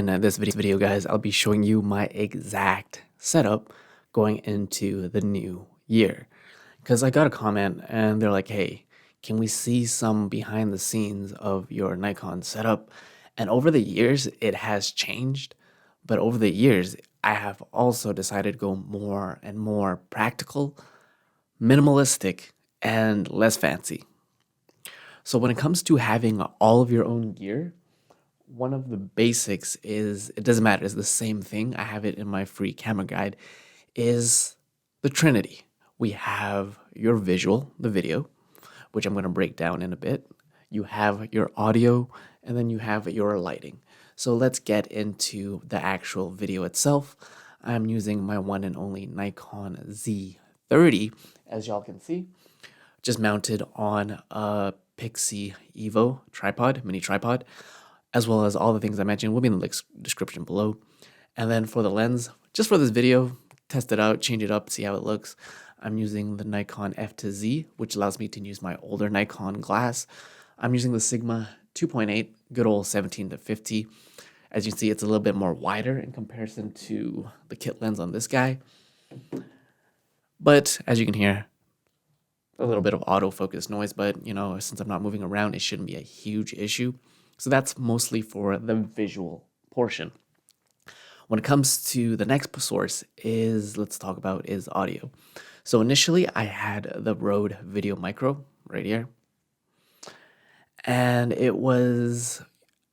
In this video, guys, I'll be showing you my exact setup going into the new year. Because I got a comment and they're like, hey, can we see some behind the scenes of your Nikon setup? And over the years, it has changed. But over the years, I have also decided to go more and more practical, minimalistic, and less fancy. So when it comes to having all of your own gear, one of the basics is it doesn't matter, it's the same thing. I have it in my free camera guide, is the Trinity. We have your visual, the video, which I'm going to break down in a bit. You have your audio, and then you have your lighting. So let's get into the actual video itself. I'm using my one and only Nikon Z30, as y'all can see, just mounted on a Pixie Evo tripod, mini tripod, as well as all the things I mentioned will be in the description below. And then for the lens, just for this video, test it out, change it up, see how it looks. I'm using the Nikon F-Z, which allows me to use my older Nikon glass. I'm using the Sigma 2.8, good old 17 to 50. As you can see, it's a little bit more wider in comparison to the kit lens on this guy. But as you can hear, a little bit of autofocus noise, but since I'm not moving around, it shouldn't be a huge issue. So that's mostly for the visual portion. When it comes to the next source let's talk about audio. So initially I had the Rode Video Micro right here. And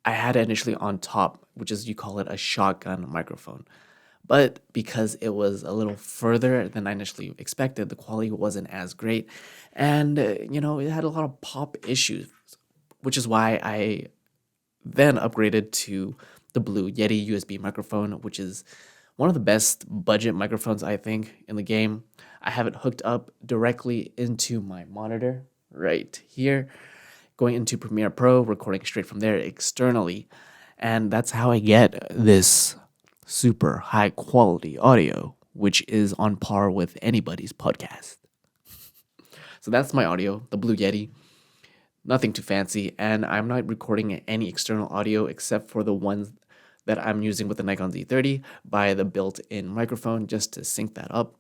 I had it initially on top, which is, you call it a shotgun microphone. But because it was a little further than I initially expected, the quality wasn't as great. And, it had a lot of pop issues, which is why I then upgraded to the Blue Yeti USB microphone, which is one of the best budget microphones, I think, in the game. I have it hooked up directly into my monitor right here, going into Premiere Pro, recording straight from there externally. And that's how I get this super high quality audio, which is on par with anybody's podcast. So that's my audio, the Blue Yeti. Nothing too fancy, and I'm not recording any external audio except for the ones that I'm using with the Nikon Z30 by the built-in microphone, just to sync that up.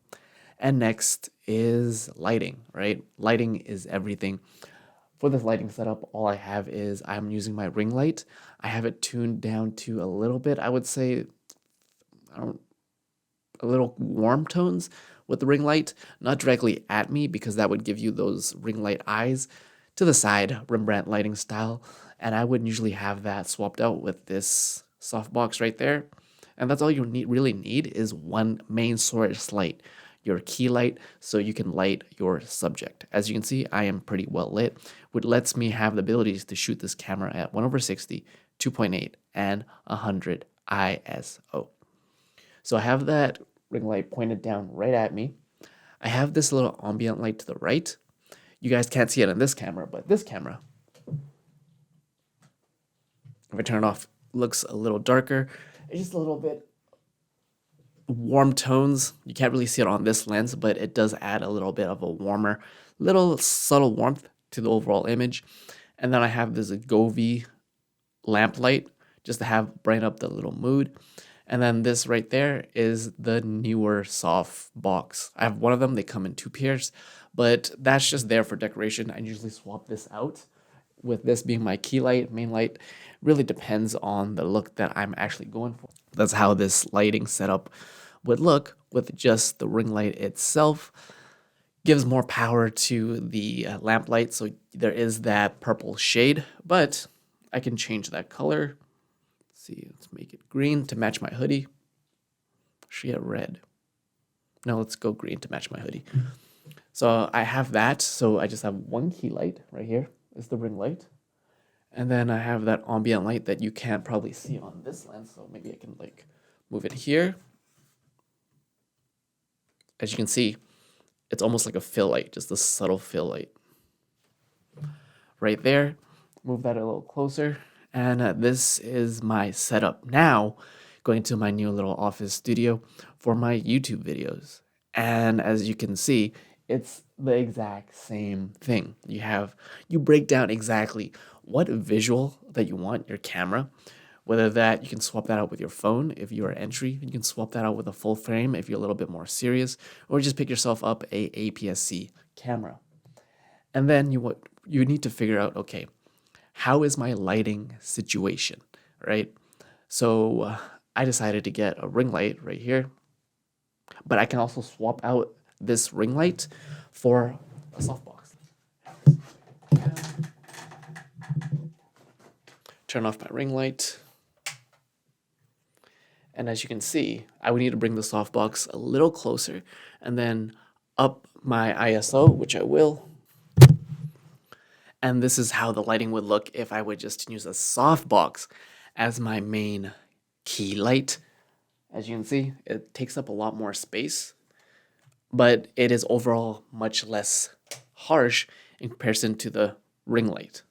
And next is lighting, right? Lighting is everything. For this lighting setup, all I have is I'm using my ring light. I have it tuned down to a little bit, I would say, a little warm tones with the ring light, not directly at me because that would give you those ring light eyes, to the side, Rembrandt lighting style. And I would usually have that swapped out with this softbox right there. And that's all you really need is one main source light, your key light, so you can light your subject. As you can see, I am pretty well lit, which lets me have the abilities to shoot this camera at 1/60, 2.8, and 100 ISO. So I have that ring light pointed down right at me. I have this little ambient light to the right. You guys can't see it on this camera, but this camera, if I turn it off, looks a little darker. It's just a little bit warm tones. You can't really see it on this lens, but it does add a little bit of a warmer, little subtle warmth to the overall image. And then I have this Govee lamp light just to have brighten up the little mood. And then this right there is the newer soft box. I have one of them. They come in two pairs, but that's just there for decoration. I usually swap this out with this being my key light, main light. Really depends on the look that I'm actually going for. That's how this lighting setup would look with just the ring light itself. Gives more power to the lamp light, so there is that purple shade, but I can change that color. See, let's make it green to match my hoodie. Should get red. No, let's go green to match my hoodie. So I have that. So I just have one key light right here. Is the ring light. And then I have that ambient light that you can't probably see on this lens. So maybe I can move it here. As you can see, it's almost like a fill light, just a subtle fill light. Right there. Move that a little closer. And this is my setup now, going to my new little office studio for my YouTube videos. And as you can see, it's the exact same thing. You break down exactly what visual that you want your camera, Whether that you can swap that out with your phone if you're entry, you can swap that out with a full frame if you're a little bit more serious, or just pick yourself up a APS-C camera. And then you need to figure out, okay, how is my lighting situation, right? So I decided to get a ring light right here, but I can also swap out this ring light for a softbox. Turn off my ring light. And as you can see, I would need to bring the softbox a little closer and then up my ISO, which I will. And this is how the lighting would look if I would just use a softbox as my main key light. As you can see, it takes up a lot more space, but it is overall much less harsh in comparison to the ring light.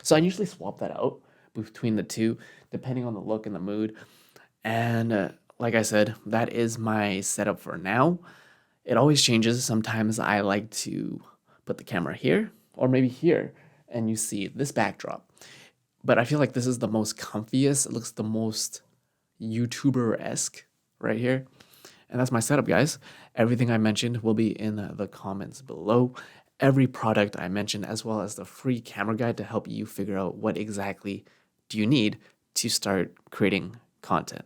So I usually swap that out between the two, depending on the look and the mood. And like I said, that is my setup for now. It always changes. Sometimes I like to put the camera here or maybe here, and you see this backdrop. But I feel like this is the most comfiest. It looks the most YouTuber-esque right here. And that's my setup, guys. Everything I mentioned will be in the comments below. Every product I mentioned, as well as the free camera guide to help you figure out what exactly do you need to start creating content.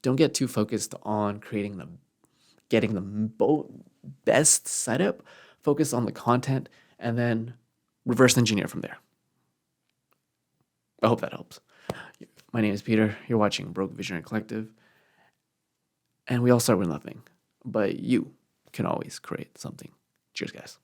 Don't get too focused on getting the best setup. Focus on the content and then reverse engineer from there. I hope that helps. My name is Peter. You're watching Broke Visionary Collective. And we all start with nothing, but you can always create something. Cheers, guys.